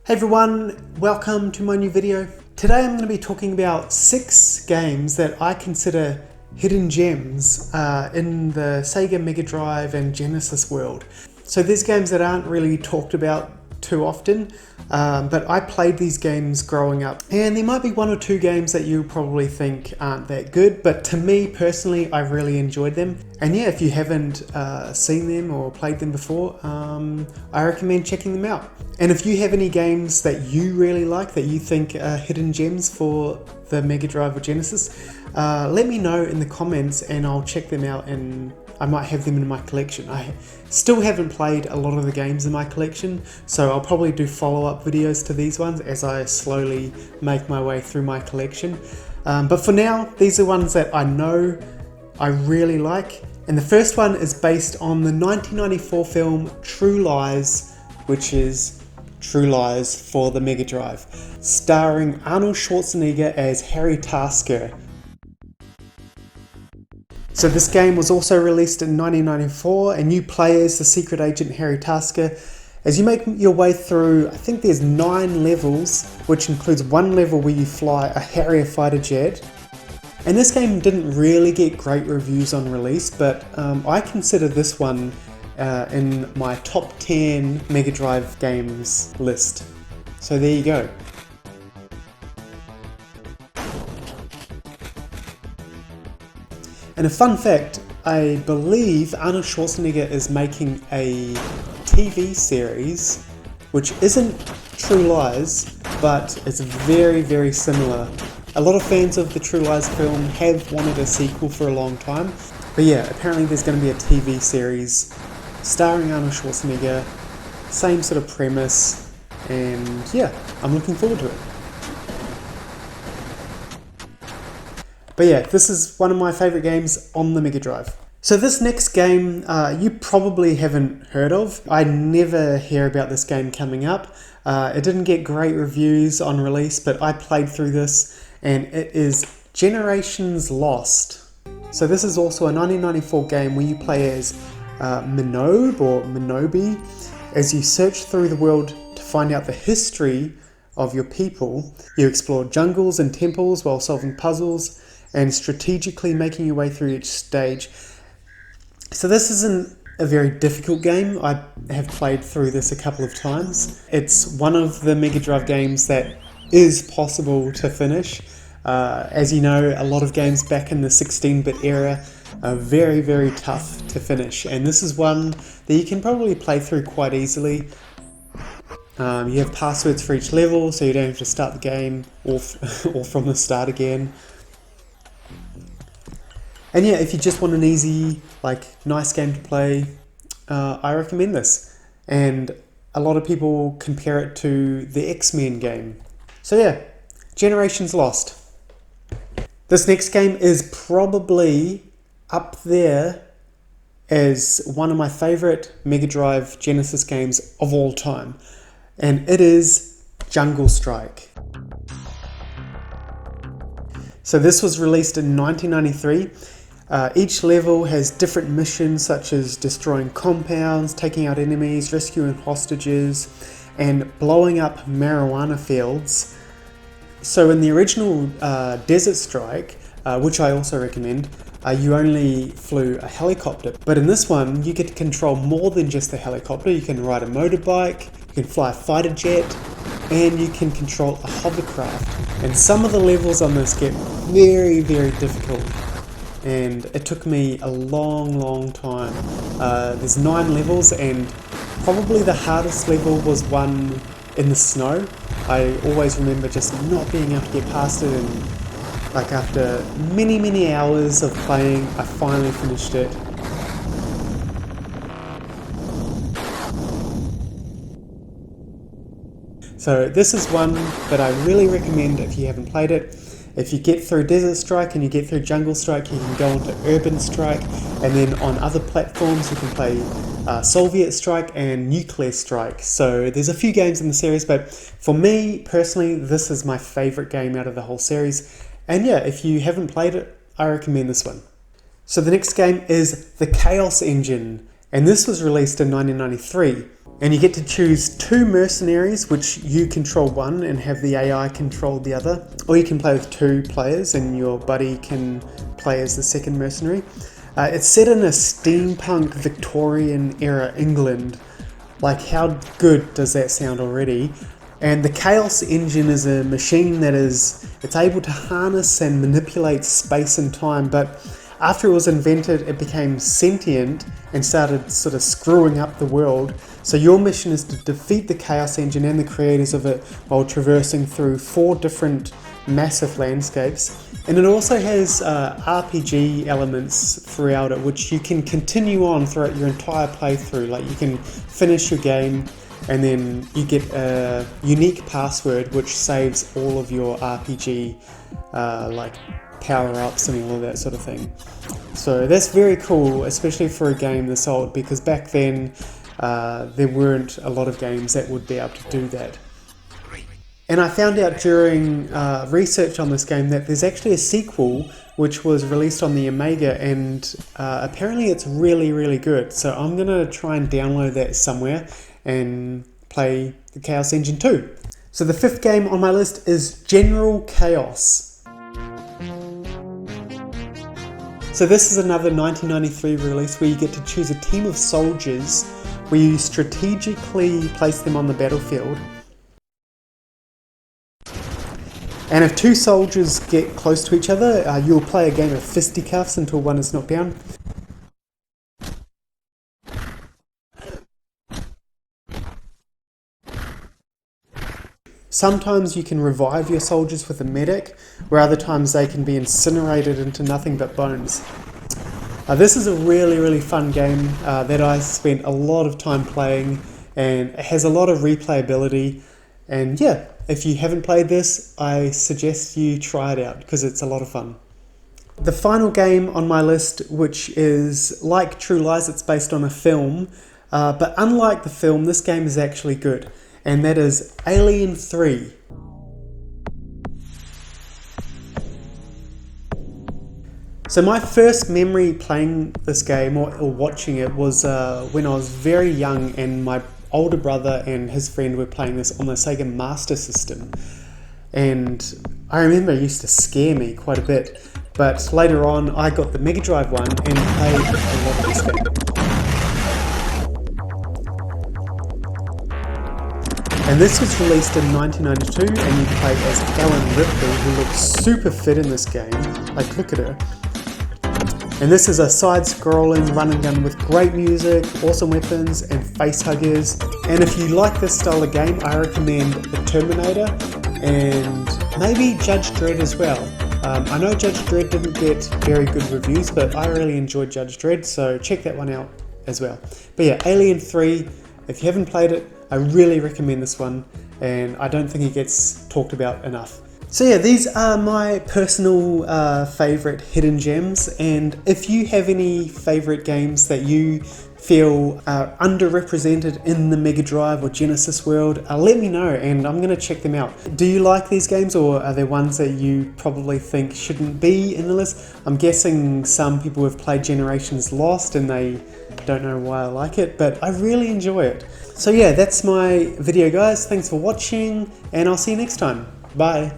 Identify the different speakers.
Speaker 1: Hey everyone, welcome to my new video. Today I'm going to be talking about 6 games that I consider hidden gems in the Sega Mega Drive and Genesis world. So these games that aren't really talked about too often, but I played these games growing up, and there might be 1 or 2 games that you probably think aren't that good, but to me personally I really enjoyed them. And yeah, if you haven't seen them or played them before, I recommend checking them out. And if you have any games that you really like that you think are hidden gems for the Mega Drive or Genesis, let me know in the comments and I'll check them out and I might have them in my collection. I still haven't played a lot of the games in my collection, so I'll probably do follow-up videos to these ones as I slowly make my way through my collection. But for now, these are ones that I know I really like. And the first one is based on the 1994 film True Lies, which is True Lies for the Mega Drive, starring Arnold Schwarzenegger as Harry Tasker. So this game was also released in 1994, and you play as the secret agent Harry Tasker. As you make your way through, I think there's 9 levels, which includes 1 level where you fly a Harrier fighter jet. And this game didn't really get great reviews on release, but I consider this one in my top 10 Mega Drive games list. So there you go. And a fun fact, I believe Arnold Schwarzenegger is making a TV series which isn't True Lies, but it's very, very similar. A lot of fans of the True Lies film have wanted a sequel for a long time. But yeah, apparently there's going to be a TV series starring Arnold Schwarzenegger, same sort of premise, and yeah, I'm looking forward to it. But yeah, this is one of my favourite games on the Mega Drive. So this next game you probably haven't heard of. I never hear about this game coming up. It didn't get great reviews on release, but I played through this, and it is Generations Lost. So this is also a 1994 game where you play as Minobe or Minobe as you search through the world to find out the history of your people. You explore jungles and temples while solving puzzles and strategically making your way through each stage. So this isn't a very difficult game. I have played through this a couple of times. It's one of the Mega Drive games that is possible to finish. As you know, a lot of games back in the 16-bit era are very, very tough to finish, and this is one that you can probably play through quite easily. You have passwords for each level, so you don't have to start the game or from the start again. And yeah, if you just want an easy, nice game to play, I recommend this. And a lot of people compare it to the X-Men game. So yeah, Generations Lost. This next game is probably up there as one of my favourite Mega Drive Genesis games of all time. And it is Jungle Strike. So this was released in 1993. Each level has different missions such as destroying compounds, taking out enemies, rescuing hostages, and blowing up marijuana fields. So in the original Desert Strike, which I also recommend, you only flew a helicopter. But in this one, you get to control more than just the helicopter. You can ride a motorbike, you can fly a fighter jet, and you can control a hovercraft. And some of the levels on this get very, very difficult. And it took me a long time. There's 9 levels, and probably the hardest level was one in the snow. I always remember just not being able to get past it, and after many hours of playing, I finally finished it. So this is one that I really recommend if you haven't played it. If you get through Desert Strike and you get through Jungle Strike, you can go on to Urban Strike, and then on other platforms you can play Soviet Strike and Nuclear Strike. So there's a few games in the series, but for me personally, this is my favourite game out of the whole series. And yeah, if you haven't played it, I recommend this one. So the next game is The Chaos Engine, and this was released in 1993. And you get to choose 2 mercenaries, which you control one and have the AI control the other. Or you can play with 2 players and your buddy can play as the second mercenary. It's set in a steampunk Victorian era England. Like, how good does that sound already? And the Chaos Engine is a machine that it's able to harness and manipulate space and time, but after it was invented, it became sentient and started sort of screwing up the world. So your mission is to defeat the Chaos Engine and the creators of it while traversing through 4 different massive landscapes. And it also has RPG elements throughout it, which you can continue on throughout your entire playthrough. Like, you can finish your game and then you get a unique password which saves all of your RPG like power-ups and all of that sort of thing. So that's very cool, especially for a game this old, because back then there weren't a lot of games that would be able to do that. And I found out during research on this game that there's actually a sequel which was released on the Amiga, and apparently it's really, really good. So I'm going to try and download that somewhere and play the Chaos Engine 2. So the 5th game on my list is General Chaos. So this is another 1993 release where you get to choose a team of soldiers where you strategically place them on the battlefield. And if 2 soldiers get close to each other, you'll play a game of fisticuffs until one is knocked down. Sometimes you can revive your soldiers with a medic, where other times they can be incinerated into nothing but bones. This is a really, really fun game that I spent a lot of time playing, and it has a lot of replayability. And yeah, if you haven't played this, I suggest you try it out because it's a lot of fun. The final game on my list, which is like True Lies, it's based on a film, but unlike the film, this game is actually good, and that is Alien 3. So my first memory playing this game or watching it was when I was very young, and my older brother and his friend were playing this on the Sega Master System. And I remember it used to scare me quite a bit, but later on I got the Mega Drive one and played a lot of this game. And this was released in 1992, and you played as Ellen Ripley, who looks super fit in this game. Like, look at her. And this is a side-scrolling run and gun with great music, awesome weapons, and face huggers. And if you like this style of game, I recommend The Terminator and maybe Judge Dredd as well. I know Judge Dredd didn't get very good reviews, but I really enjoyed Judge Dredd, so check that one out as well. But yeah, Alien 3, if you haven't played it, I really recommend this one, and I don't think it gets talked about enough. So yeah, these are my personal favourite hidden gems, and if you have any favourite games that you feel are underrepresented in the Mega Drive or Genesis world, let me know and I'm going to check them out. Do you like these games, or are there ones that you probably think shouldn't be in the list? I'm guessing some people have played Generations Lost and they don't know why I like it, but I really enjoy it. So yeah, that's my video guys, thanks for watching and I'll see you next time. Bye.